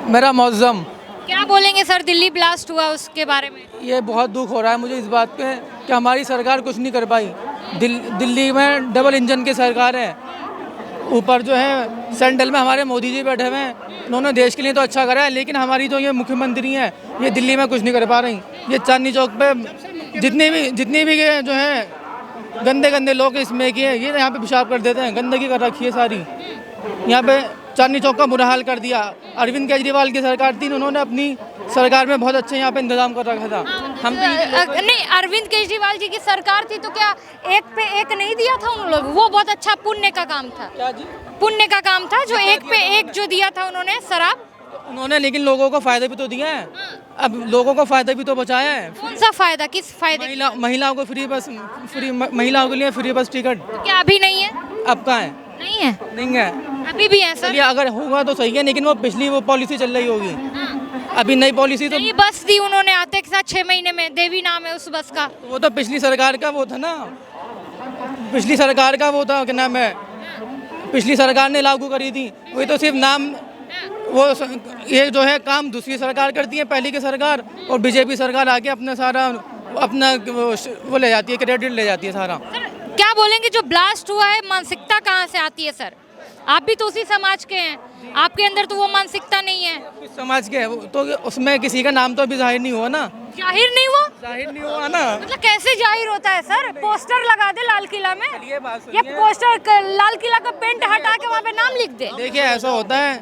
मेरा मौज़म। क्या बोलेंगे सर, दिल्ली ब्लास्ट हुआ उसके बारे में? ये बहुत दुख हो रहा है मुझे इस बात पे कि हमारी सरकार कुछ नहीं कर पाई। दिल्ली में डबल इंजन की सरकार है, ऊपर जो है सेंट्रल में हमारे मोदी जी बैठे हुए हैं, उन्होंने देश के लिए तो अच्छा करा है, लेकिन हमारी जो ये मुख्यमंत्री हैं ये दिल्ली में कुछ नहीं कर पा रही। ये चांदनी चौक पे जितनी भी ये जो है गंदे गंदे लोग इसमें किए, ये यहाँ पे पेशाब कर देते हैं, गंदगी कर रखी है सारी। यहाँ पे चांदनी चौक का बुरा हाल कर दिया। अरविंद केजरीवाल की सरकार थी, उन्होंने अपनी सरकार में बहुत अच्छे यहाँ पे इंतजाम कर रखा था। हम नहीं, अरविंद केजरीवाल जी की सरकार थी तो क्या एक पे एक नहीं दिया था उन लोग? वो बहुत अच्छा पुण्य का काम था, क्या जी? पुण्य का काम था जो एक पे एक जो दिया था उन्होंने शराब, उन्होंने, लेकिन लोगों को फायदा भी तो दिया है। अब लोगों को फायदा भी तो बचाया है। कौन सा फायदा, किस फायदे? महिलाओं को फ्री बस, महिलाओं के लिए फ्री बस टिकट। क्या अभी नहीं है? अब कहाँ है? नहीं है, नहीं है। अभी भी है सर? चलिए अगर होगा तो सही है, लेकिन वो पिछली वो पॉलिसी चल रही होगी। अभी नई पॉलिसी तो नई बस दी उन्होंने आते के साथ 6 महीने में, देवी नाम है उस बस का। वो तो पिछली सरकार का वो था ना, पिछली सरकार का वो था, क्या नाम है, पिछली सरकार ने लागू करी थी। वही तो सिर्फ नाम, वो ये जो है काम दूसरी सरकार करती है, पहली की सरकार, और बीजेपी सरकार आके अपना सारा अपना वो ले जाती है, क्रेडिट ले जाती है सारा। क्या बोलेंगे जो ब्लास्ट हुआ है, मानसिकता कहाँ से आती है सर? आप भी तो उसी समाज के हैं, आपके अंदर तो वो मानसिकता नहीं है। इस समाज के है वो, तो उसमें किसी का नाम तो अभी जाहिर नहीं हुआ ना। जाहिर नहीं हुआ? जाहिर नहीं हुआ ना। मतलब कैसे जाहिर होता है सर? पोस्टर लगा दे लाल किला में, ये बात सुनिए। ये पोस्टर लाल किला का पेंट हटा के वहाँ पे नाम लिख दे। देखिए ऐसा होता है,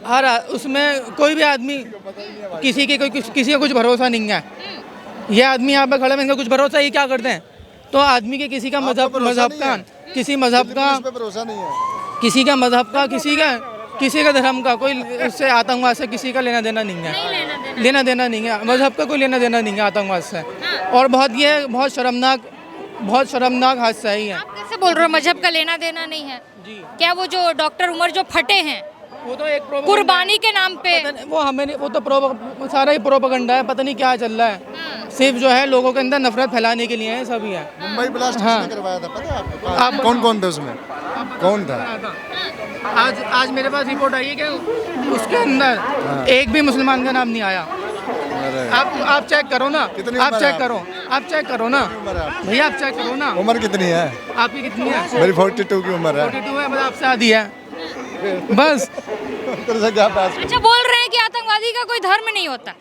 हर उसमें कोई भी आदमी किसी का कुछ भरोसा नहीं है। ये आदमी यहाँ पे खड़े हैं, इनका कुछ भरोसा, ये क्या करते हैं? तो आदमी के किसी का मजहब का, किसी मजहब का भरोसा नहीं है, किसी का मजहब का, किसी का धर्म का, कोई उससे आतंकवाद से किसी का लेना देना नहीं है। लेना देना नहीं है, मजहब का कोई लेना देना नहीं है आतंकवाद से। और बहुत शर्मनाक हादसा ही है। आप कैसे बोल रहे हो मजहब का लेना देना नहीं है? जी। क्या वो जो डॉक्टर उमर जो फटे हैं वो तो एक कुर्बानी के नाम पे, वो हमें नहीं, वो तो सारा ही प्रोपेगेंडा है, पता नहीं क्या चल रहा है। सिर्फ जो है लोगों के अंदर नफरत फैलाने के लिए है, सब ही है। मुंबई ब्लास्ट किसने करवाया था पता है आपको? कौन कौन थे उसमें, कौन था? आज मेरे पास रिपोर्ट आई है कि उसके अंदर एक भी मुसलमान का नाम नहीं आया। आप चेक करो ना, आप चेक करो ना भैया, आप चेक करो ना। उम्र कितनी है आपकी? कितनी है? मेरी 42 की उम्र है। 42 है, मतलब आपसे आधी है बस। तेरे से क्या बात? अच्छा बोल रहे हैं कि आतंकवादी का कोई धर्म नहीं होता?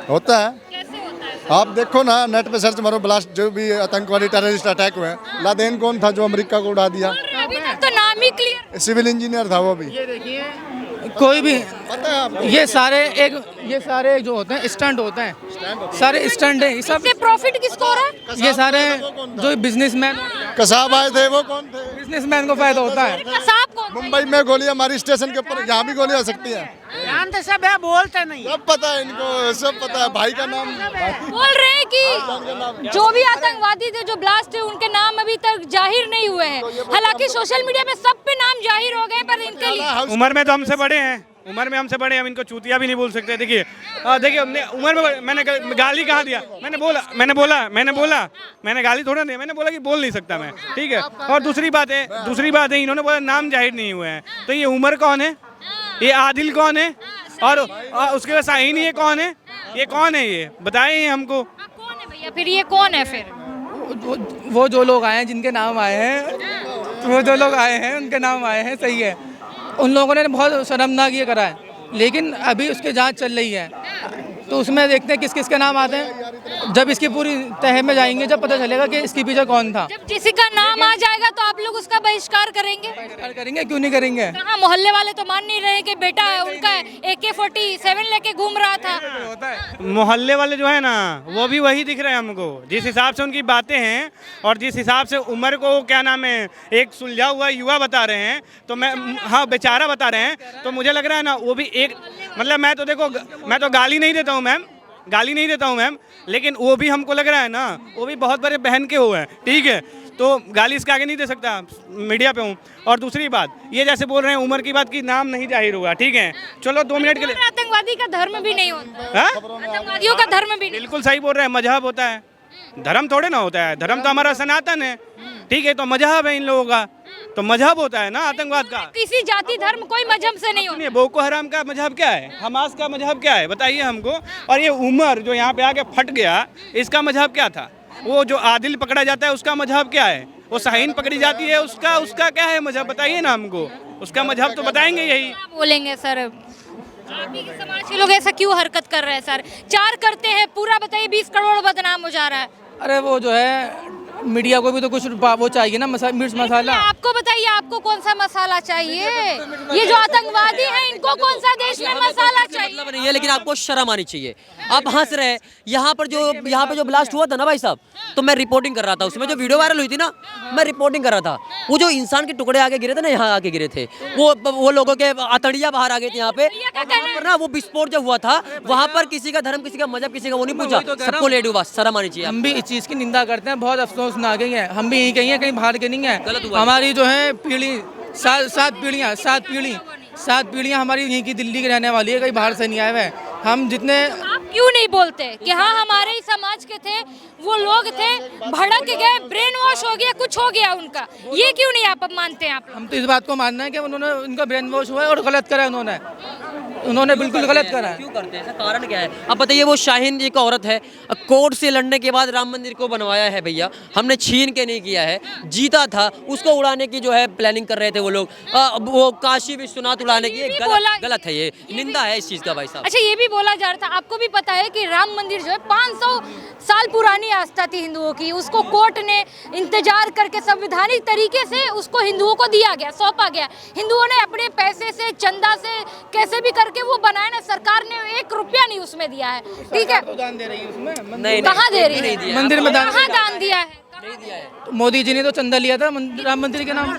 होता है। कैसे होता है? आप देखो ना, नेट पे सर्च मारो, ब्लास्ट जो भी आतंकवादी टेररिस्ट अटैक हुए हैं, लादेन कौन था जो अमेरिका को उड़ा दिया? अभी तक तो नाम ही क्लियर। सिविल इंजीनियर था वो भी। ये देखिए, कोई भी पता है आपको? ये सारे जो होते हैं स्टंट होते हैं, सारे स्टंट है। सब इससे प्रॉफिट किसको हो रहा है? ये सारे जो बिजनेसमैन कसाब आए थे वो कौन थे? बिजनेसमैन को फायदा होता है। कसाब कौन? मुंबई में गोलियां हमारी स्टेशन के ऊपर, यहाँ भी गोलियां हो सकती हैं। जानते सब है, बोलते नहीं। सब पता है इनको, सब पता है। भाई का नाम बोल रहे हैं कि जो भी आतंकवादी थे जो ब्लास्ट थे उनके नाम अभी तक जाहिर नहीं हुए हैं। हालांकि सोशल मीडिया पे सब पे नाम जाहिर हो गए, पर इनके लिए उम्र में तो हमसे बड़े हैं, उम्र में हमसे बड़े हैं, हम इनको चूतिया भी नहीं बोल सकते। देखिए देखिए उम्र में मैंने गाली कहाँ दिया? मैंने गाली थोड़ा दिया, मैंने बोला कि बोल नहीं सकता मैं, ठीक है। और दूसरी बात है इन्होंने बोला नाम जाहिर नहीं हुए हैं, तो ये उमर कौन है, ये आदिल कौन है, और उसके बाद शाहीन ये कौन है? ये कौन है? ये बताएं हमको। कौन है भैया फिर? ये कौन है फिर? वो जो लोग आए हैं, जिनके नाम आए हैं, वो जो लोग आए हैं उनके नाम आए हैं, सही है। उन लोगों ने बहुत शर्मनाक ये करा है, लेकिन अभी उसकी जांच चल रही है, तो उसमें देखते हैं किस किस के नाम आते हैं। जब इसकी पूरी तह में जाएंगे, जब पता चलेगा कि इसके पीछे कौन था। जब किसी का नाम आ जाएगा तो आप लोग उसका बहिष्कार करेंगे? करेंगे, क्यों नहीं करेंगे। कहाँ मोहल्ले वाले तो मान नहीं रहे कि बेटा उनका AK-47 लेके घूम रहा था। मोहल्ले वाले जो है ना, वो भी वही दिख रहे हैं हमको, जिस हिसाब से उनकी बातें हैं और जिस हिसाब से उम्र को क्या नाम है एक सुलझा हुआ युवा बता रहे हैं, तो मैं हाँ बेचारा बता रहे हैं, तो मुझे लग रहा है ना वो भी एक, मतलब मैं तो देखो, मैं तो गाली नहीं देता हूँ मैम, लेकिन वो भी हमको लग रहा है ना, वो भी बहुत बड़े बहन के हुए हैं, ठीक है। तो गाली इसके आगे नहीं दे सकता, मीडिया पे हूँ। और दूसरी बात, ये जैसे बोल रहे हैं उम्र की बात की नाम नहीं जाहिर हुआ, ठीक है, चलो 2 मिनट के लिए। आतंकवादी का धर्म भी नहीं होता, आतंकवादियों का धर्म भी नहीं। बिल्कुल सही बोल रहे हैं, मजहब होता है, धर्म थोड़े ना होता है। धर्म तो हमारा सनातन है, ठीक है, तो मजहब है इन लोगों का। तो मजहब होता है ना आतंकवाद का। किसी जाति धर्म कोई मजहब से नहीं होता। सुनिए, बोको हराम का मजहब क्या है, हमास का मजहब क्या है, बताइए हमको। और ये उमर जो यहाँ पे आके फट गया, इसका मजहब क्या था? वो जो आदिल पकड़ा जाता है उसका मजहब क्या है? वो शाहीन पकड़ी जाती है उसका क्या है मजहब, बताइए ना हमको। उसका मजहब तो बताएंगे यही। क्या बोलेंगे सर, आप ही के समाज के लोग ऐसा क्यों हरकत कर रहे हैं सर? 4 करते हैं, पूरा बताइए 20 करोड़ बदनाम हो जा रहा है। अरे वो जो है मीडिया को भी तो कुछ वो चाहिए ना, मिर्च मसाला। आपको बताइए, आपको कौन सा मसाला चाहिए? ये जो आतंकवादी हैं इनको कौन सा देश में मसाला चाहिए? मतलब नहीं है, लेकिन आपको शर्म आनी चाहिए। आप हंस रहे हैं। यहाँ पे जो ब्लास्ट हुआ था ना भाई साहब, तो मैं रिपोर्टिंग कर रहा था, उसमें जो वीडियो वायरल हुई थी ना, मैं रिपोर्टिंग कर रहा था। वो जो इंसान के टुकड़े आगे गिरे थे ना, यहाँ आके गिरे थे, वो लोगों के अतड़ियाँ बाहर आ गई थी यहाँ पे। वहाँ पर ना वो विस्फोट जो हुआ था, वहाँ पर किसी का धर्म, किसी का मजहब, किसी का वो नहीं पूछा, सबको ले डूबा। शर्म आनी चाहिए। हम भी इस चीज़ की निंदा करते हैं, बहुत अफसोस ना गई है। हम भी यहीं कहीं हैं, कहीं बाहर के नहीं है। हमारी जो है पीढ़ी 7 पीढ़ियाँ हमारी यहीं की दिल्ली की रहने वाली है, कहीं बाहर से नहीं आए हुए हैं। हम जितने आप क्यों नहीं बोलते कि हाँ हमारे ही समाज के थे, वो लोग थे, भड़क गए, ब्रेन वॉश हो गया, कुछ हो गया उनका, ये क्यों नहीं आप मानते हैं? आप हम तो इस बात को मानना है कि उन्होंने उनका ब्रेन वॉश हुआ है और गलत करा है उन्होंने बिल्कुल गलत करा है। क्यों करते हैं, ऐसा कारण क्या है? अब बताइए, वो शाहीन जी का औरत है, कोर्ट से लड़ने के बाद राम मंदिर को बनवाया है भैया, हमने छीन के नहीं किया है, जीता था, उसको उड़ाने की जो है प्लानिंग कर रहे थे वो लोग, वो काशी विश्वनाथ उड़ाने की। गलत है, ये निंदा है इस चीज का भाई साहब। अच्छा, ये भी बोला जा रहा था, आपको भी पता है कि राम मंदिर जो है 500 साल पुरानी आस्था थी हिंदुओं की, उसको कोर्ट ने इंतजार करके संवैधानिक तरीके से उसको हिंदुओं को दिया गया, सौंपा गया। हिंदुओं ने अपने पैसे से, चंदा से, कैसे भी करके वो बनाया ना, सरकार ने 1 रुपया नहीं उसमें दिया है, ठीक है? दान दे रही है उसमें, नहीं, कहाँ दे रही है? मंदिर में कहाँ दान दिया है? तो मोदी जी ने तो चंदा लिया था राम मंदिर के नाम।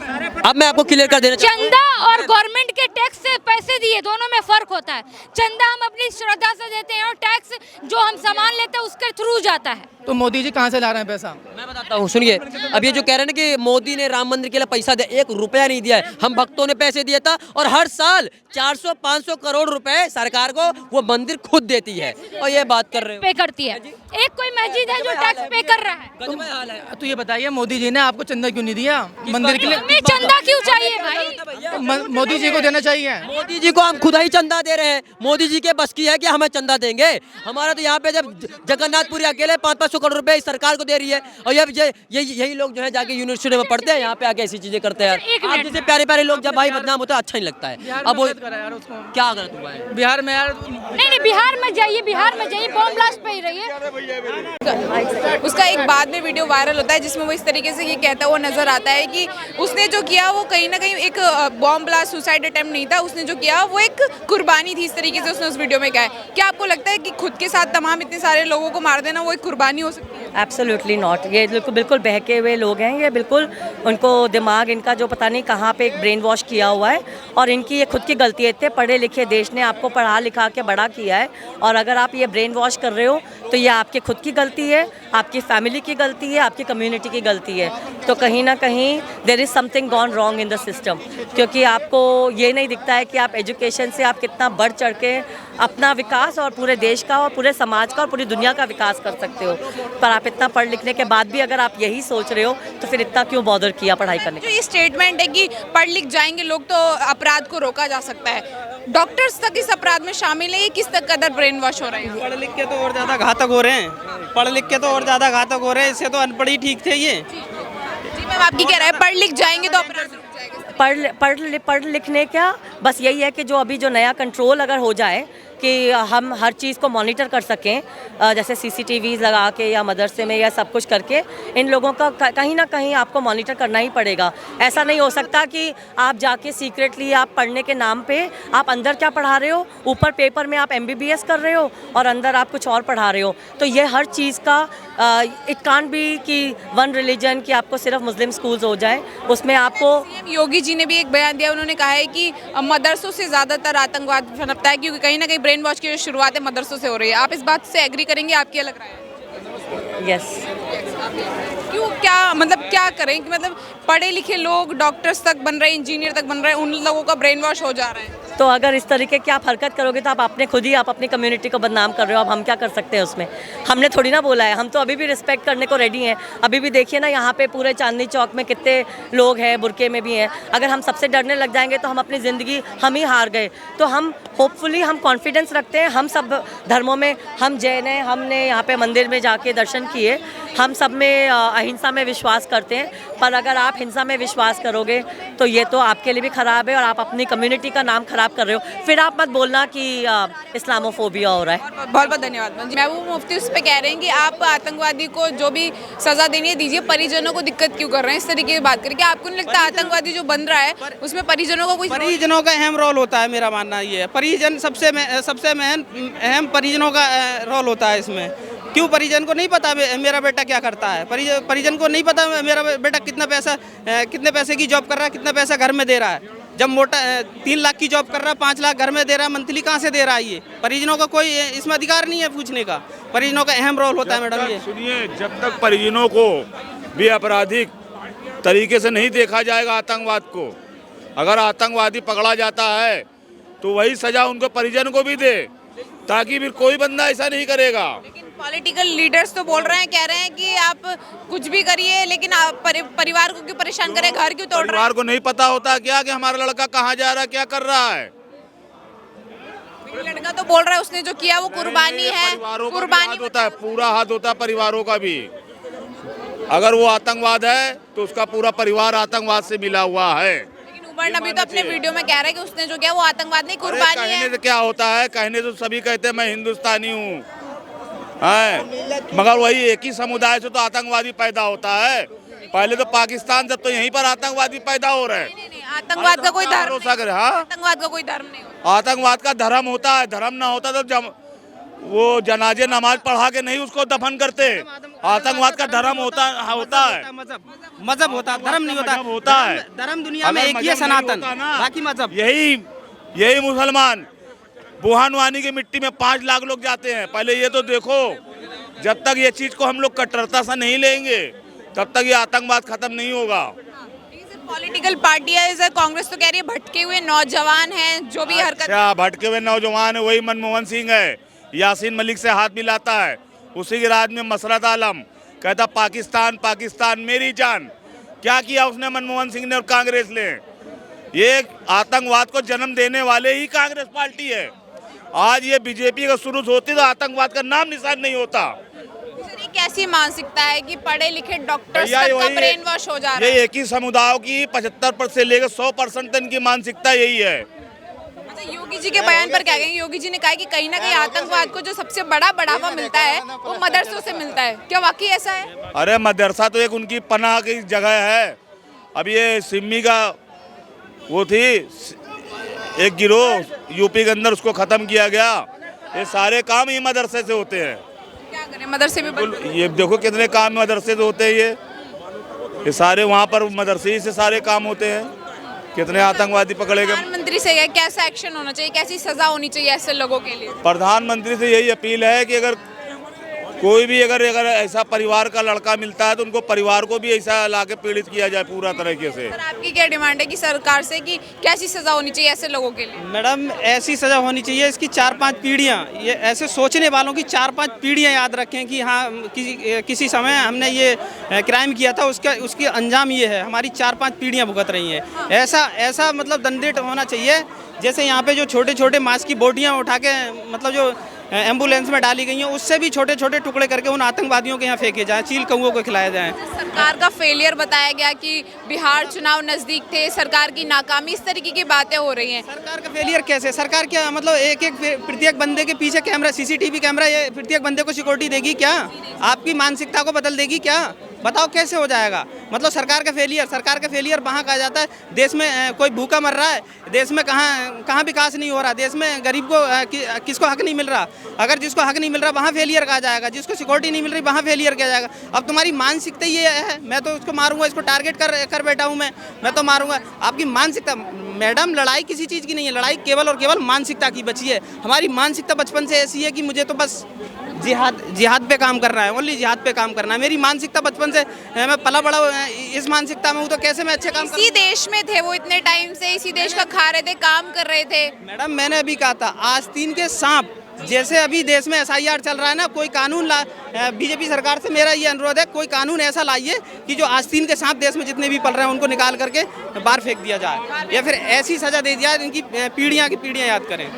अब मैं आपको क्लियर कर देना चंदा और गवर्नमेंट के टैक्स से पैसे दिए, दोनों में फर्क होता है। चंदा हम अपनी श्रद्धा से देते हैं और टैक्स जो हम सामान लेते हैं उसके थ्रू जाता है। तो मोदी जी कहाँ से ला रहे हैं पैसा? मैं बताता हूँ, सुनिए। अब ये जो कह रहे हैं ना कि मोदी ने राम मंदिर के लिए पैसा दिया, 1 रुपया नहीं दिया है, हम भक्तों ने पैसे दिया था। और हर साल 400-500 करोड़ रुपए सरकार को वो मंदिर खुद देती है, और ये बात कर रहे हो पे करती है। एक कोई मस्जिद है जो टैक्स पे कर रहा है। तो ये बताइए, मोदी जी ने आपको चंदा क्यों नहीं दिया मंदिर के लिए? हमें चंदा क्यों चाहिए भाई? मोदी जी को देना चाहिए। मोदी जी को हम खुद ही चंदा दे रहे हैं। मोदी जी के बस की है कि हमें चंदा देंगे? हमारा तो यहाँ पे जब जगन्नाथपुरी अकेले 500-500 करोड़ रुपए सरकार को दे रही है, और यही लोग जो है जाके यूनिवर्सिटी में पढ़ते हैं, यहाँ पे आके ऐसी चीजें करते हैं। आप जैसे प्यारे प्यारे लोग जब भाई बदनाम होता है, अच्छा नहीं लगता है। अब वो क्या गलत हुआ है बिहार में यार? नहीं, बिहार में जाइए, बॉम्ब ब्लास्ट पे ही रहिए। उसका एक बाद में वीडियो वायरल होता है जिसमें वो इस तरीके से ये कहता हुआ नजर आता है कि उसने जो किया वो कहीं ना कहीं एक बॉम्ब ब्लास्ट, सुसाइड अटेम्प्ट नहीं था, उसने जो किया वो एक कुर्बानी थी, इस तरीके से उसने उस वीडियो में कहा है। क्या आपको लगता है कि खुद के साथ तमाम इतने सारे लोगों को मार देना वो एक कुर्बानी हो सकती है? Absolutely not. ये बिल्कुल बहके हुए लोग हैं, ये बिल्कुल उनको दिमाग इनका जो पता नहीं कहाँ पे एक ब्रेन वॉश किया हुआ है, और इनकी ये खुद की गलती है। इतने पढ़े लिखे देश ने आपको पढ़ा लिखा के बड़ा किया है, और अगर आप ये ब्रेन वॉश कर रहे हो तो ये आपकी खुद की गलती है, आपकी फैमिली की गलती है, आपकी कम्युनिटी की गलती है। तो कहीं ना कहीं there is something gone wrong in the system, क्योंकि आपको ये नहीं दिखता है कि आप एजुकेशन से आप कितना बढ़ चढ़ के अपना विकास और पूरे देश का और पूरे समाज का और पूरी दुनिया का विकास कर सकते हो। पर आप इतना पढ़ लिखने के बाद भी अगर आप यही सोच रहे हो तो फिर इतना क्यों बॉदर किया पढ़ाई करने? जो ये स्टेटमेंट है कि पढ़ लिख जाएंगे लोग तो अपराध को रोका जा सकता है, डॉक्टर्स तक इस अपराध में शामिल है, ये किस तक कदर ब्रेन वॉश हो रहे हैं? पढ़ लिख के तो और ज़्यादा घातक हो रहे हैं, पढ़ लिख के तो और ज़्यादा घातक हो रहे हैं, इससे तो अनपढ़ ही ठीक थे ये। जी मैम, आपकी कह रहा है पढ़ लिख जाएंगे तो अपराध रुक जाएगा? पढ़ लिखने क्या, बस यही है कि जो अभी जो नया कंट्रोल अगर हो जाए कि हम हर चीज़ को मॉनिटर कर सकें, जैसे CCTVs लगा के या मदरसे में या सब कुछ करके, इन लोगों का कहीं ना कहीं आपको मॉनिटर करना ही पड़ेगा। ऐसा नहीं हो सकता कि आप जाके सीक्रेटली आप पढ़ने के नाम पे आप अंदर क्या पढ़ा रहे हो, ऊपर पेपर में आप MBBS कर रहे हो और अंदर आप कुछ और पढ़ा रहे हो। तो ये हर चीज़ का इट कांट बी कि वन रिलीजन कि आपको सिर्फ मुस्लिम स्कूल्स हो जाए, उसमें आपको। योगी जी ने भी एक बयान दिया, उन्होंने कहा है कि मदरसों से ज़्यादातर आतंकवाद पनपता है, क्योंकि कहीं ना कहीं ब्रेन वॉश की जो शुरुआत है मदरसों से हो रही है। आप इस बात से एग्री करेंगे? आपकी अलग राय है? यस। क्यों, क्या मतलब क्या करें कि मतलब पढ़े लिखे लोग डॉक्टर्स तक बन रहे हैं, इंजीनियर तक बन रहे हैं, उन लोगों का ब्रेन वॉश हो जा रहा है। तो अगर इस तरीके की आप हरकत करोगे तो आप अपने खुद ही आप अपनी कम्युनिटी को बदनाम कर रहे हो। अब हम क्या कर सकते हैं उसमें? हमने थोड़ी ना बोला है, हम तो अभी भी रिस्पेक्ट करने को रेडी हैं। अभी भी देखिए ना, यहाँ पे पूरे चांदनी चौक में कितने लोग हैं, बुरके में भी हैं। अगर हम सबसे डरने लग जाएंगे तो हम अपनी ज़िंदगी हम ही हार गए। तो हम होपफुली हम कॉन्फिडेंस रखते हैं, हम सब धर्मों में हम जैन हैं, हमने यहाँ पे मंदिर में जाके दर्शन किए, हम सब में अहिंसा में विश्वास करते हैं। पर अगर आप हिंसा में विश्वास करोगे तो ये तो आपके लिए भी ख़राब है और आप अपनी कम्युनिटी का नाम ख़राब कर रहे हो। फिर आप मत बोलना कि इस्लामोफोबिया हो रहा है। बहुत बहुत धन्यवाद। महबूब मुफ्ती उस पर कह रहे हैं कि आप आतंकवादी को जो भी सज़ा देनी है दीजिए, परिजनों को दिक्कत क्यों कर रहे हैं? इस तरीके की बात करें कि आपको नहीं लगता आतंकवादी जो बन रहा है उसमें परिजनों का कोई? परिजनों का अहम रोल होता है, मेरा मानना ये है। परिजन सबसे अहम परिजनों का रोल होता है इसमें। क्यों परिजन को नहीं पता मेरा बेटा क्या करता है? परिजन को नहीं पता मेरा बेटा कितने पैसे की जॉब कर रहा है, कितना पैसा घर में दे रहा है। जब मोटा 3 लाख की जॉब कर रहा है, 5 लाख घर में दे रहा है, मंथली कहाँ से दे रहा है? ये परिजनों का कोई इसमें अधिकार नहीं है पूछने का। परिजनों का अहम रोल होता है मैडम। ये सुनिए, जब तक परिजनों को भी आपराधिक तरीके से नहीं देखा जाएगा आतंकवाद को, अगर आतंकवादी पकड़ा जाता है तो वही सजा उनको परिजन को भी दे, ताकि फिर कोई बंदा ऐसा नहीं करेगा। लेकिन पॉलिटिकल लीडर्स तो बोल रहे हैं, कह रहे हैं कि आप कुछ भी करिए लेकिन आप परिवार को क्यों परेशान करें, घर क्यों तोड़ रहे हैं? परिवार को नहीं पता होता क्या कि हमारा लड़का कहाँ जा रहा है, क्या कर रहा है? लड़का तो बोल रहा है उसने जो किया वो कुर्बानी है। कुर्बानी होता है, पूरा हाथ होता है परिवारों का भी। अगर वो आतंकवाद है तो उसका पूरा परिवार आतंकवाद से मिला हुआ है। उमर नबी तो अपने वीडियो में कह रहा है कि उसने जो किया वो आतंकवाद नहीं, कुर्बानी है। कहने से क्या होता है? कहने से सभी कहते हैं मैं हिंदुस्तानी हूँ, मगर वही एक ही समुदाय से तो आतंकवादी पैदा होता है। पहले तो पाकिस्तान से तो यहीं पर आतंकवादी पैदा हो रहे हैं। आतंकवाद का कोई धर्म भरोसा करे? हाँ, आतंकवाद का कोई धर्म नहीं होता। आतंकवाद का धर्म होता है। धर्म ना होता तो वो जनाजे नमाज पढ़ा के नहीं उसको दफन करते। आतंकवाद का धर्म होता है, मजहब होता है, धर्म नहीं होता है। धर्म दुनिया में एक ही है, सनातन, बाकी मजहब। यही मुसलमान बुहानवानी की मिट्टी में 5 लाख लोग जाते हैं। पहले ये तो देखो, जब तक ये चीज को हम लोग कट्टरता से नहीं लेंगे तब तक ये आतंकवाद खत्म नहीं होगा। पॉलिटिकल पार्टियां, कांग्रेस तो कह रही है भटके हुए नौजवान हैं जो भी हरकत। अच्छा, भटके हुए नौजवान है, वही मनमोहन सिंह है, यासीन मलिक से हाथ मिलाता है। उसी के राज में मसरत आलम कहता पाकिस्तान पाकिस्तान मेरी जान। क्या किया उसने मनमोहन सिंह ने और कांग्रेस ने? ये आतंकवाद को जन्म देने वाले ही कांग्रेस पार्टी है। आज ये बीजेपी का शुरू होती तो आतंकवाद का नाम निशान नहीं होता। कैसी मानसिकता है कि पढ़े लिखे डॉक्टर्स तक का ब्रेन वॉश हो जा रहा है? ये एक ही समुदाय की 75% से लेकर 100% तक की मानसिकता यही है। अच्छा, योगी जी के बयान पर क्या कहेंगे? योगी जी ने कहा कि कहीं ना कहीं आतंकवाद को जो सबसे बड़ा बढ़ावा मिलता है वो मदरसों से मिलता है। क्या वाकई ऐसा है? अरे मदरसा तो एक उनकी पनाह की जगह है। अब ये सिम्मी का वो थी एक गिरोह यूपी के अंदर, उसको खत्म किया गया। ये सारे काम ही मदरसे से होते हैं। क्या करें, मदरसे भी ये देखो कितने काम मदरसे से होते हैं। ये सारे वहाँ पर मदरसे ही से सारे काम होते हैं। कितने आतंकवादी पकड़े गए? प्रधानमंत्री से कैसा एक्शन होना चाहिए, कैसी सजा होनी चाहिए ऐसे लोगों के लिए? प्रधानमंत्री से यही अपील है कि अगर कोई भी अगर ऐसा परिवार का लड़का मिलता है तो उनको परिवार को भी ऐसा लाके पीड़ित किया जाए पूरा तरीके से। सर, आपकी क्या डिमांड है कि सरकार से कि कैसी सजा होनी चाहिए ऐसे लोगों के लिए? मैडम, ऐसी सजा होनी चाहिए इसकी 4-5 पीढ़ियाँ, ये ऐसे सोचने वालों की 4-5 पीढ़ियाँ याद रखें कि हाँ किसी समय हमने ये क्राइम किया था, उसकी अंजाम ये है, हमारी 4-5 पीढ़ियाँ भुगत रही हैं। ऐसा मतलब दंडित होना चाहिए। जैसे यहाँ पे जो छोटे छोटे मांस की बोटियाँ उठा के मतलब जो एम्बुलेंस में डाली गई हैं, उससे भी छोटे छोटे टुकड़े करके उन आतंकवादियों के यहाँ फेंके जाएं, चील कौओं को खिलाया जाए। सरकार का फेलियर बताया गया कि बिहार चुनाव नजदीक थे, सरकार की नाकामी, इस तरीके की बातें हो रही हैं। सरकार का फेलियर कैसे? सरकार क्या मतलब प्रत्येक बंदे के पीछे कैमरा, CCTV कैमरा, ये प्रत्येक बंदे को सिक्योरिटी देगी क्या? आपकी मानसिकता को बदल देगी क्या? बताओ कैसे हो जाएगा? मतलब सरकार का फेलियर वहाँ कहा जाता है। देश में कोई भूखा मर रहा है, देश में कहाँ विकास नहीं हो रहा, देश में गरीब को किसको हक नहीं मिल रहा। अगर जिसको हक नहीं मिल रहा वहाँ फेलियर कहा जाएगा, जिसको सिक्योरिटी नहीं मिल रही वहाँ फेलियर किया जाएगा। अब तुम्हारी मानसिकता ये है, मैं तो उसको मारूंगा, इसको टारगेट कर बैठा हूँ मैं तो मारूंगा। आपकी मानसिकता मैडम, लड़ाई किसी चीज़ की नहीं है, लड़ाई केवल और केवल मानसिकता की बची है। हमारी मानसिकता बचपन से ऐसी है कि मुझे तो बस जिहाद पे काम करना है, ओनली जिहाद पे काम करना है। मेरी मानसिकता बचपन से, मैं पला बड़ा इस मानसिकता में हूँ, तो कैसे मैं अच्छे काम इसी देश में थे वो इतने टाइम से, इसी देश का खा रहे थे, काम कर रहे थे। मैडम मैंने अभी कहा था, आस्तीन के सांप जैसे अभी देश में SIR चल रहा है ना, कोई कानून बीजेपी सरकार से मेरा ये अनुरोध है, कोई कानून ऐसा लाइए कि जो आस्तीन के सांप देश में जितने भी पल रहे हैं उनको निकाल करके बाहर फेंक दिया जाए, या फिर ऐसी सजा दे दिया जिनकी पीढ़ियाँ की पीढ़ियाँ याद करें।